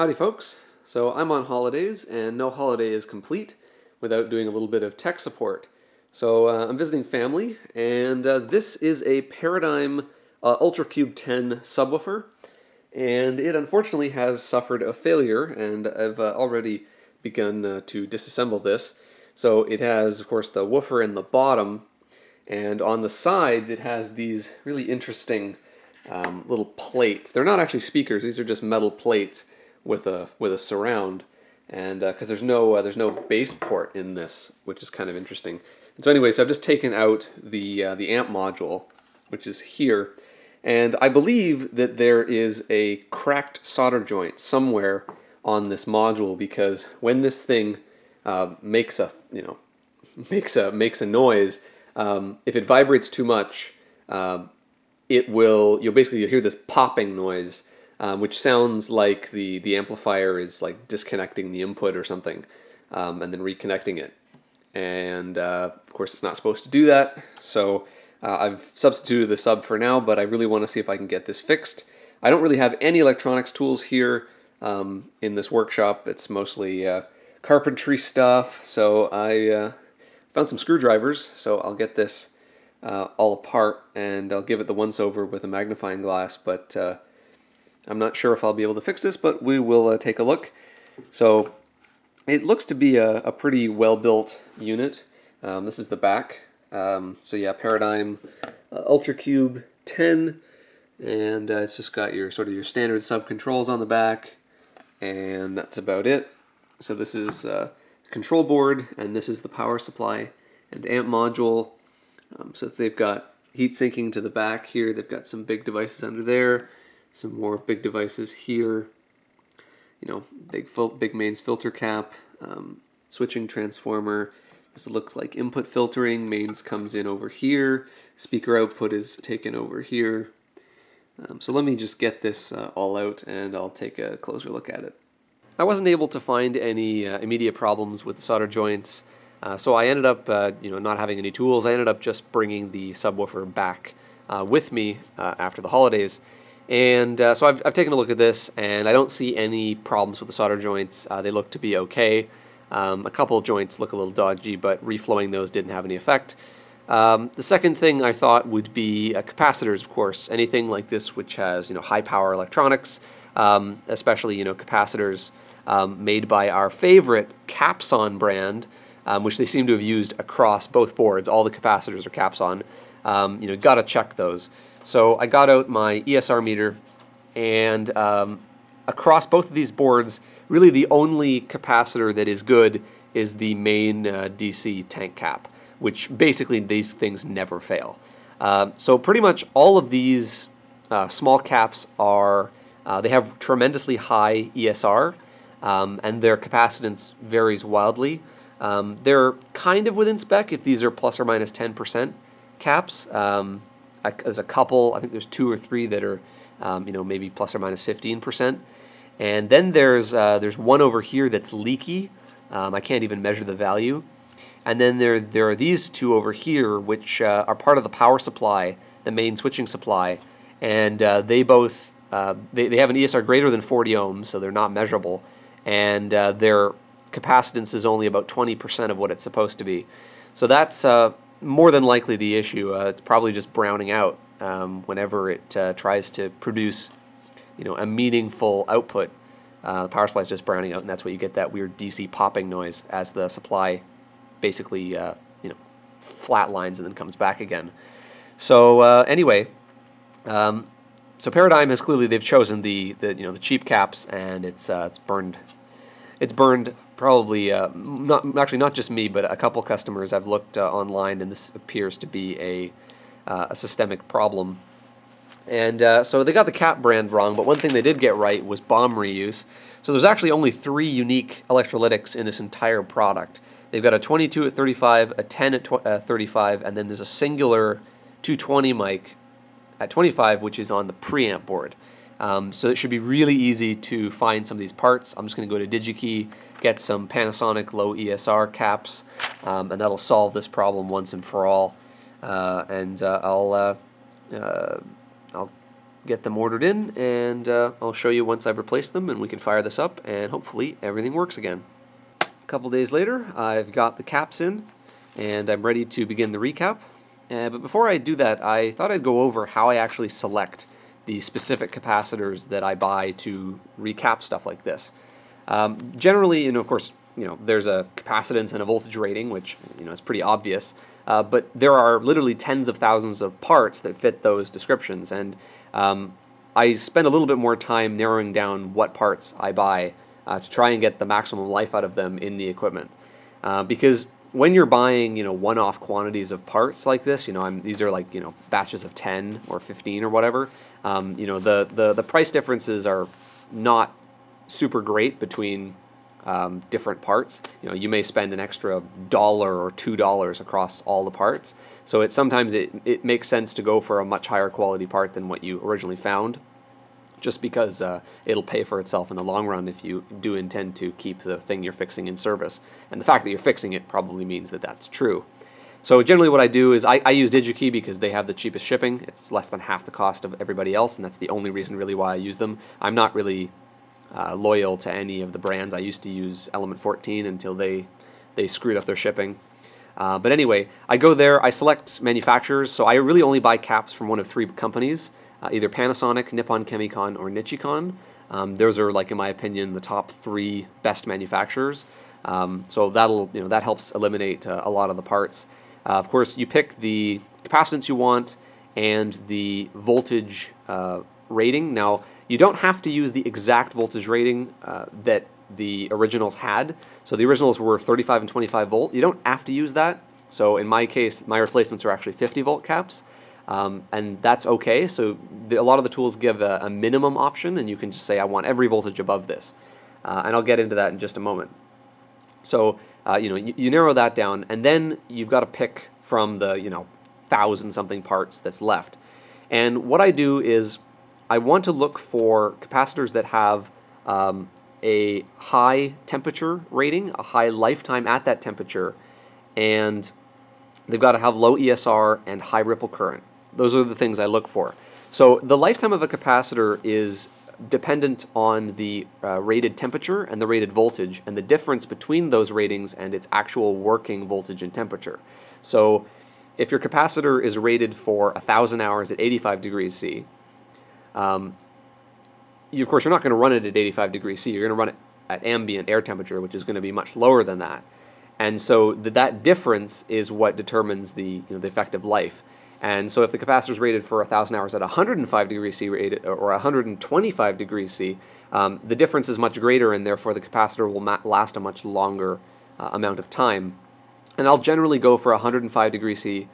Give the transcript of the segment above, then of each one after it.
Howdy folks. So I'm on holidays and no holiday is complete without doing a little bit of tech support. So I'm visiting family and this is a Paradigm UltraCube 10 subwoofer, and it unfortunately has suffered a failure, and I've already begun to disassemble this. So it has, of course, the woofer in the bottom, and on the sides it has these really interesting little plates. They're not actually speakers; these are just metal plates with a surround, and because there's no bass port in this, which is kind of interesting. And so anyway, so I've just taken out the amp module, which is here, and I believe that there is a cracked solder joint somewhere on this module, because when this thing makes a makes a noise, if it vibrates too much, you'll hear this popping noise, which sounds like the amplifier is like disconnecting the input or something, and then reconnecting it. And of course it's not supposed to do that, so I've substituted the sub for now, but I really want to see if I can get this fixed. I don't really have any electronics tools here in this workshop. It's mostly carpentry stuff, so I found some screwdrivers, so I'll get this all apart and I'll give it the once-over with a magnifying glass, but I'm not sure if I'll be able to fix this, but we will take a look. So it looks to be a pretty well-built unit. This is the back. So yeah, Paradigm UltraCube 10, and it's just got your your standard sub controls on the back, and that's about it. So this is control board, and this is the power supply and amp module. So they've got heat sinking to the back here. They've got some big devices under there, some more big devices here. Big mains filter cap, switching transformer. This looks like input filtering. Mains comes in over here. Speaker output is taken over here. So let me just get this all out, and I'll take a closer look at it. I wasn't able to find any immediate problems with the solder joints, so I ended up not having any tools. I ended up just bringing the subwoofer back with me after the holidays. And so I've taken a look at this, and I don't see any problems with the solder joints. They look to be okay. A couple of joints look a little dodgy, but reflowing those didn't have any effect. The second thing I thought would be capacitors, of course. Anything like this which has high power electronics, especially capacitors made by our favorite Capson brand, which they seem to have used across both boards. All the capacitors are Capson. Gotta check those. So I got out my ESR meter, and across both of these boards, really the only capacitor that is good is the main DC tank cap, which basically these things never fail. So pretty much all of these small caps they have tremendously high ESR, and their capacitance varies wildly. They're kind of within spec if these are plus or minus 10% caps. There's a couple, I think there's 2 or 3 that are, maybe plus or minus 15%. And then there's one over here that's leaky. I can't even measure the value. And then there are these 2 over here, which are part of the power supply, the main switching supply. And they both, they have an ESR greater than 40 ohms, so they're not measurable. And their capacitance is only about 20% of what it's supposed to be. So that's more than likely the issue. It's probably just browning out whenever it tries to produce, a meaningful output. The power supply is just browning out, and that's why you get that weird DC popping noise as the supply basically, flatlines and then comes back again. So anyway, so Paradigm has clearly, they've chosen the cheap caps, and it's burned. It's burned probably, not just me, but a couple customers. I've looked online, and this appears to be a systemic problem. And so they got the cap brand wrong, but one thing they did get right was bomb reuse. So there's actually only 3 unique electrolytics in this entire product. They've got a 22 at 35, a 10 at 35, and then there's a singular 220 mic at 25, which is on the preamp board. So it should be really easy to find some of these parts. I'm just going to go to DigiKey, get some Panasonic low ESR caps, and that'll solve this problem once and for all. And I'll get them ordered in, and I'll show you once I've replaced them, and we can fire this up, and hopefully everything works again. A couple days later, I've got the caps in, and I'm ready to begin the recap. But before I do that, I thought I'd go over how I actually select the specific capacitors that I buy to recap stuff like this. Generally, of course, there's a capacitance and a voltage rating, which, is pretty obvious. But there are literally tens of thousands of parts that fit those descriptions. And I spend a little bit more time narrowing down what parts I buy to try and get the maximum life out of them in the equipment. Because when you're buying, one-off quantities of parts like this, these are like, batches of 10 or 15 or whatever, the price differences are not super great between different parts. You may spend an extra $1 or $2 across all the parts. So sometimes it makes sense to go for a much higher quality part than what you originally found, just because it'll pay for itself in the long run if you do intend to keep the thing you're fixing in service. And the fact that you're fixing it probably means that that's true. So generally what I do is I use DigiKey because they have the cheapest shipping. It's less than half the cost of everybody else, and that's the only reason really why I use them. I'm not really loyal to any of the brands. I used to use Element 14 until they screwed up their shipping. But anyway, I go there, I select manufacturers, so I really only buy caps from one of 3 companies, either Panasonic, Nippon Chemicon, or Nichicon. Those are, like, in my opinion, the top 3 best manufacturers. So that helps eliminate a lot of the parts. Of course, you pick the capacitance you want and the voltage rating. Now, you don't have to use the exact voltage rating that the originals had. So the originals were 35 and 25 volt. You don't have to use that. So in my case, my replacements are actually 50 volt caps. And that's okay. So a lot of the tools give a minimum option, and you can just say, I want every voltage above this. And I'll get into that in just a moment. So, you narrow that down, and then you've got to pick from the, 1,000-something parts that's left. And what I do is I want to look for capacitors that have a high temperature rating, a high lifetime at that temperature, and they've got to have low ESR and high ripple current. Those are the things I look for. So the lifetime of a capacitor is dependent on the rated temperature and the rated voltage, and the difference between those ratings and its actual working voltage and temperature. So if your capacitor is rated for 1,000 hours at 85 degrees C, of course, you're not going to run it at 85 degrees C. You're going to run it at ambient air temperature, which is going to be much lower than that. And so that difference is what determines the effective life. And so if the capacitor is rated for 1,000 hours at 105 degrees C rated, or 125 degrees C, the difference is much greater, and therefore the capacitor will last a much longer amount of time. And I'll generally go for 105 degrees C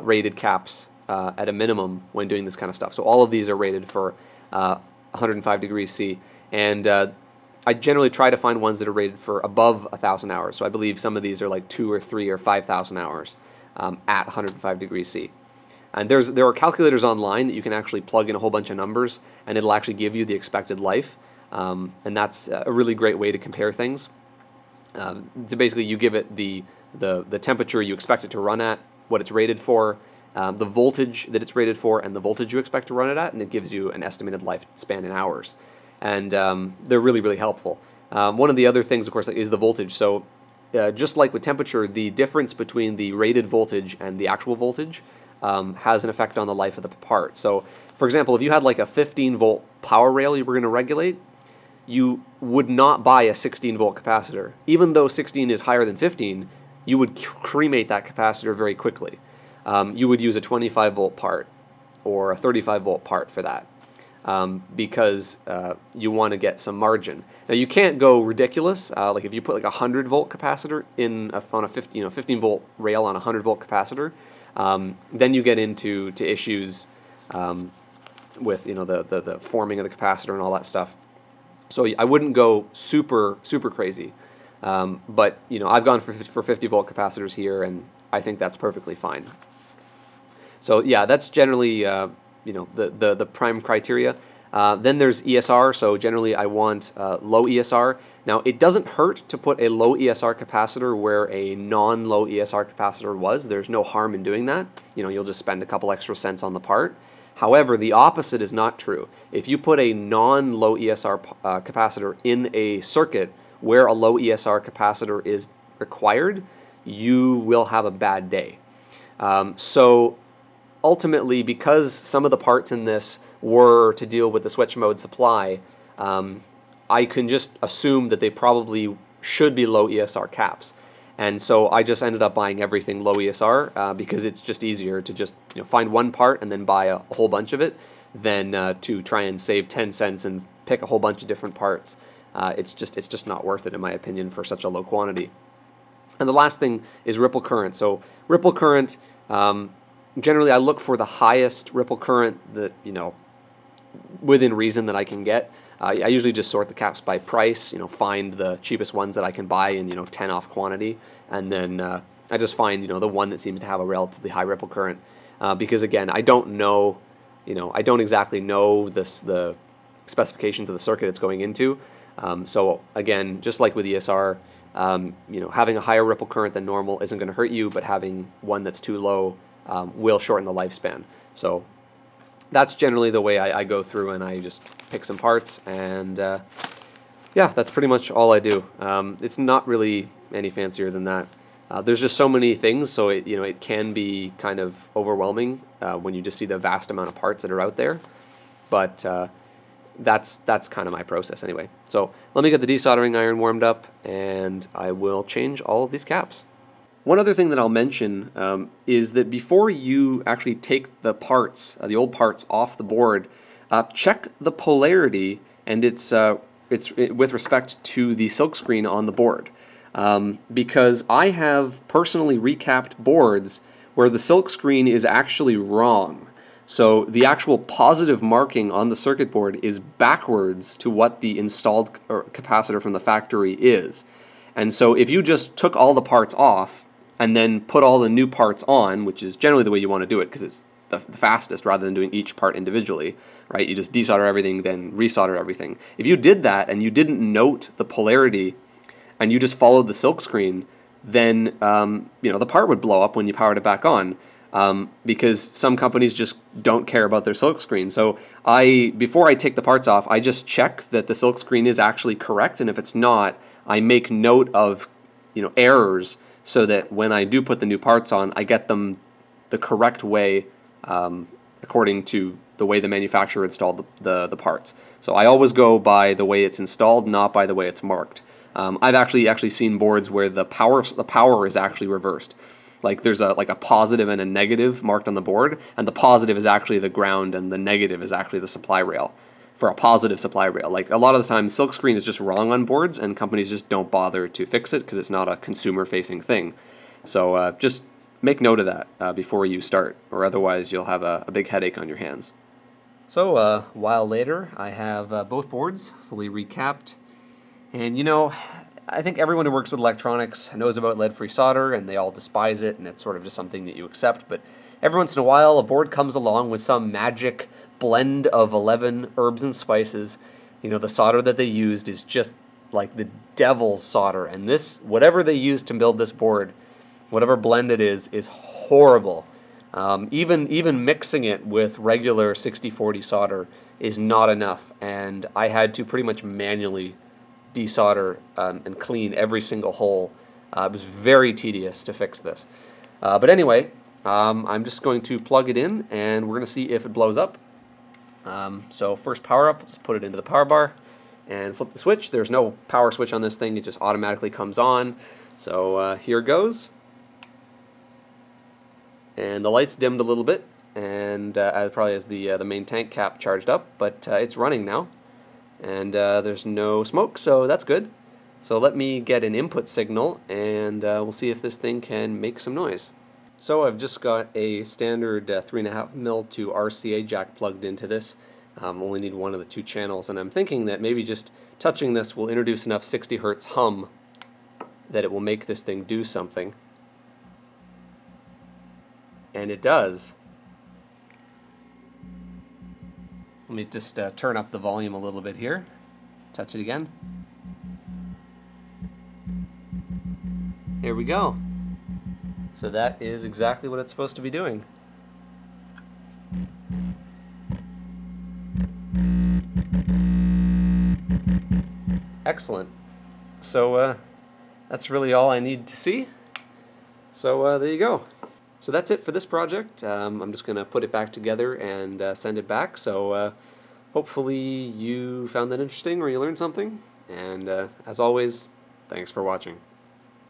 rated caps at a minimum when doing this kind of stuff. So all of these are rated for 105 degrees C, and I generally try to find ones that are rated for above 1,000 hours. So I believe some of these are like 2 or 3 or 5,000 hours at 105 degrees C. And there are calculators online that you can actually plug in a whole bunch of numbers, and it'll actually give you the expected life. And that's a really great way to compare things. So basically, you give it the temperature you expect it to run at, what it's rated for, the voltage that it's rated for, and the voltage you expect to run it at, and it gives you an estimated lifespan in hours. And they're really, really helpful. One of the other things, of course, is the voltage. So just like with temperature, the difference between the rated voltage and the actual voltage has an effect on the life of the part. So, for example, if you had like a 15-volt power rail you were going to regulate, you would not buy a 16-volt capacitor. Even though 16 is higher than 15, you would cremate that capacitor very quickly. You would use a 25-volt part or a 35-volt part for that. Because you want to get some margin. Now you can't go ridiculous. Like if you put like a 100-volt capacitor on a 15-volt rail on a 100-volt capacitor, then you get into issues with the forming of the capacitor and all that stuff. So I wouldn't go super crazy. But I've gone for 50-volt capacitors here, and I think that's perfectly fine. So yeah, that's generally the prime criteria. Then there's ESR, so generally I want low ESR. Now it doesn't hurt to put a low ESR capacitor where a non-low ESR capacitor was. There's no harm in doing that. You'll just spend a couple extra cents on the part. However, the opposite is not true. If you put a non-low ESR capacitor in a circuit where a low ESR capacitor is required, you will have a bad day. So ultimately, because some of the parts in this were to deal with the switch mode supply, I can just assume that they probably should be low ESR caps. And so I just ended up buying everything low ESR because it's just easier to just find one part and then buy a whole bunch of it than to try and save 10 cents and pick a whole bunch of different parts. It's just not worth it, in my opinion, for such a low quantity. And the last thing is ripple current. So ripple current, generally I look for the highest ripple current that, within reason that I can get. I usually just sort the caps by price, find the cheapest ones that I can buy in, 10 off quantity. And then I just find, the one that seems to have a relatively high ripple current. Because again, I don't know, I don't exactly know the specifications of the circuit it's going into. So again, just like with ESR, having a higher ripple current than normal isn't going to hurt you, but having one that's too low will shorten the lifespan. So that's generally the way I go through, and I just pick some parts, and yeah, that's pretty much all I do. It's not really any fancier than that. There's just so many things, so it can be kind of overwhelming when you just see the vast amount of parts that are out there. But that's kind of my process anyway. So let me get the desoldering iron warmed up, and I will change all of these caps. One other thing that I'll mention is that before you actually take the parts, the old parts, off the board, check the polarity and it's with respect to the silkscreen on the board. Because I have personally recapped boards where the silkscreen is actually wrong. So the actual positive marking on the circuit board is backwards to what the installed capacitor from the factory is. And so if you just took all the parts off and then put all the new parts on, which is generally the way you want to do it because it's the fastest rather than doing each part individually, right? You just desolder everything, then resolder everything. If you did that and you didn't note the polarity and you just followed the silkscreen, then the part would blow up when you powered it back on. Because some companies just don't care about their silkscreen. So before I take the parts off, I just check that the silkscreen is actually correct, and if it's not, I make note of errors so that when I do put the new parts on, I get them the correct way according to the way the manufacturer installed the parts. So I always go by the way it's installed, not by the way it's marked. I've actually seen boards where the power is actually reversed. Like there's a positive and a negative marked on the board, and the positive is actually the ground and the negative is actually the supply rail for a positive supply rail. Like a lot of the time silkscreen is just wrong on boards and companies just don't bother to fix it because it's not a consumer facing thing. So just make note of that before you start, or otherwise you'll have a big headache on your hands. So a while later I have both boards fully recapped, and I think everyone who works with electronics knows about lead-free solder, and they all despise it, and it's sort of just something that you accept. But every once in a while, a board comes along with some magic blend of 11 herbs and spices. The solder that they used is just like the devil's solder, and whatever they used to build this board, whatever blend it is horrible. Even mixing it with regular 60/40 solder is not enough, and I had to pretty much manually desolder and clean every single hole. It was very tedious to fix this. But anyway, I'm just going to plug it in and we're going to see if it blows up. So first power up, just put it into the power bar and flip the switch. There's no power switch on this thing, it just automatically comes on. So here goes. And the light's dimmed a little bit, and probably as the main tank cap charged up, but it's running now. And there's no smoke, so that's good. So let me get an input signal, and we'll see if this thing can make some noise. So I've just got a standard 3.5mm to RCA jack plugged into this. Only need one of the two channels, and I'm thinking that maybe just touching this will introduce enough 60 Hertz hum that it will make this thing do something. And it does. Let me just turn up the volume a little bit here. Touch it again. Here we go. So that is exactly what it's supposed to be doing. Excellent. So that's really all I need to see. So there you go. So that's it for this project. I'm just going to put it back together and send it back. So hopefully you found that interesting or you learned something. And as always, thanks for watching.